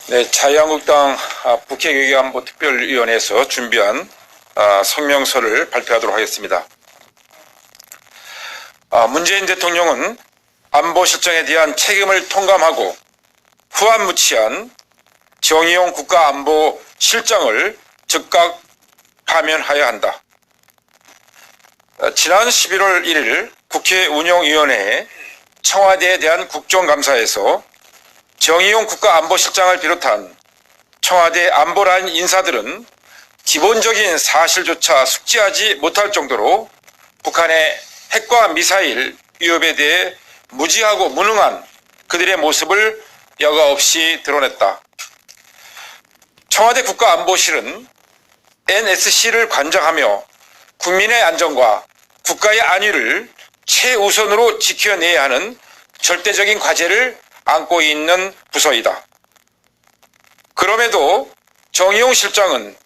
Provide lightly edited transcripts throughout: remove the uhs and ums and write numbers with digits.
네, 자유한국당 북핵외교안보특별위원회에서 준비한 성명서를 발표하도록 하겠습니다. 문재인 대통령은 안보 실정에 대한 책임을 통감하고 후안무치한 정의용 국가안보실장을 즉각 파면하여야 한다. 지난 11월 1일 국회 운영위원회에 청와대에 대한 국정감사에서 정의용 국가안보실장을 비롯한 청와대 안보라인 인사들은 기본적인 사실조차 숙지하지 못할 정도로 북한의 핵과 미사일 위협에 대해 무지하고 무능한 그들의 모습을 여과 없이 드러냈다. 청와대 국가안보실은 NSC를 관장하며 국민의 안전과 국가의 안위를 최우선으로 지켜내야 하는 절대적인 과제를 안고 있는 부서이다. 그럼에도 정의용 실장은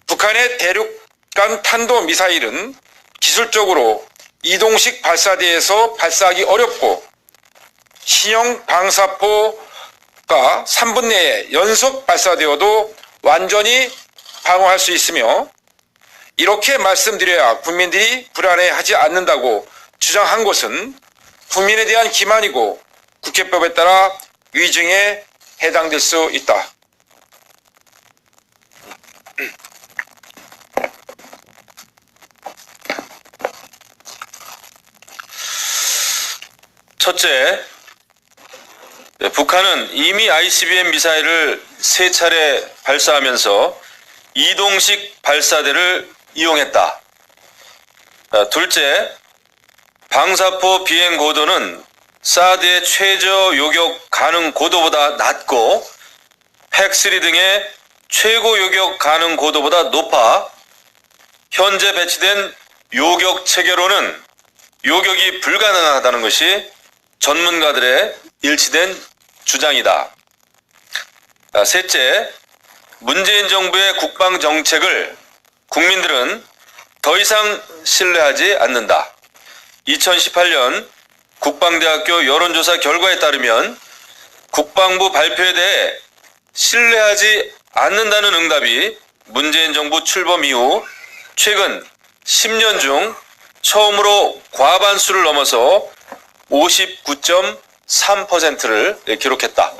북한의 대륙간 탄도미사일은 기술적으로 이동식 발사대에서 발사하기 어렵고 신형 방사포가 3분 내에 연속 발사되어도 완전히 방어할 수 있으며 이렇게 말씀드려야 국민들이 불안해하지 않는다고 주장한 것은 국민에 대한 기만이고 국회법에 따라 위증에 해당될 수 있다. 첫째, 북한은 이미 ICBM 미사일을 3차례 발사하면서 이동식 발사대를 이용했다. 둘째, 방사포 비행 고도는 사드의 최저 요격 가능 고도보다 낮고 팩3 등의 최고 요격 가능 고도보다 높아 현재 배치된 요격 체계로는 요격이 불가능하다는 것이 전문가들의 일치된 주장이다. 셋째, 문재인 정부의 국방 정책을 국민들은 더 이상 신뢰하지 않는다. 2018년 국방대학교 여론조사 결과에 따르면 국방부 발표에 대해 신뢰하지 않는다는 응답이 문재인 정부 출범 이후 최근 10년 중 처음으로 과반수를 넘어서 59.3%를 기록했다.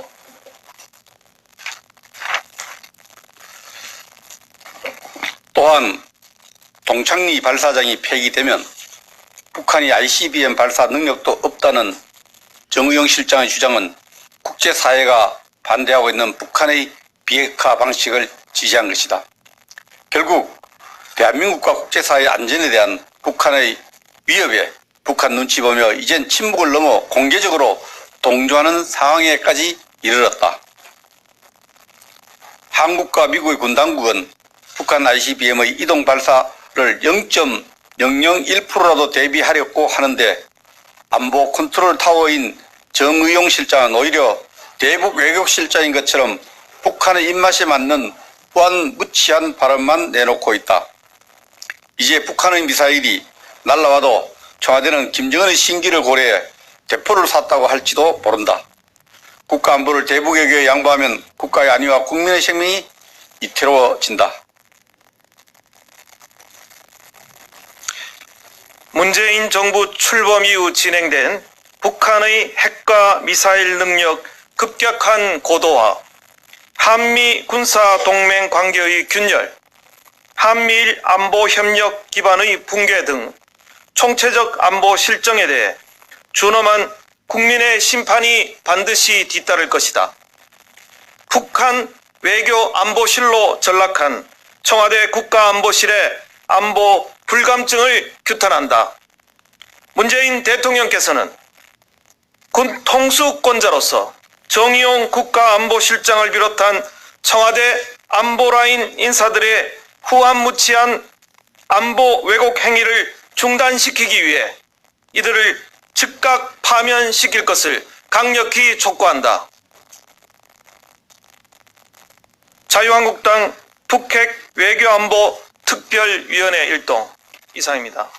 또한 동창리 발사장이 폐기되면 북한이 ICBM 발사 능력도 없다는 정의용 실장의 주장은 국제사회가 반대하고 있는 북한의 비핵화 방식을 지지한 것이다. 결국 대한민국과 국제사회의 안전에 대한 북한의 위협에 북한 눈치 보며 이젠 침묵을 넘어 공개적으로 동조하는 상황에까지 이르렀다. 한국과 미국의 군 당국은 북한 ICBM의 이동 발사를 0.001%라도 대비하려고 하는데 안보 컨트롤 타워인 정의용 실장은 오히려 대북 외교 실장인 것처럼 북한의 입맛에 맞는 후안무치한 발언만 내놓고 있다. 이제 북한의 미사일이 날라와도 청와대는 김정은의 신기를 고려해 대포를 쐈다고 할지도 모른다. 국가안보를 대북 외교에 양보하면 국가의 안위와 국민의 생명이 위태로워진다. 문재인 정부 출범 이후 진행된 북한의 핵과 미사일 능력 급격한 고도화, 한미 군사 동맹 관계의 균열, 한미일 안보 협력 기반의 붕괴 등 총체적 안보 실정에 대해 준엄한 국민의 심판이 반드시 뒤따를 것이다. 북한 외교 안보실로 전락한 청와대 국가안보실의 안보 불감증을 규탄한다. 문재인 대통령께서는 군 통수권자로서 정의용 국가안보실장을 비롯한 청와대 안보라인 인사들의 후안무치한 안보 왜곡 행위를 중단시키기 위해 이들을 즉각 파면시킬 것을 강력히 촉구한다. 자유한국당 북핵 외교안보 특별위원회 일동 이상입니다.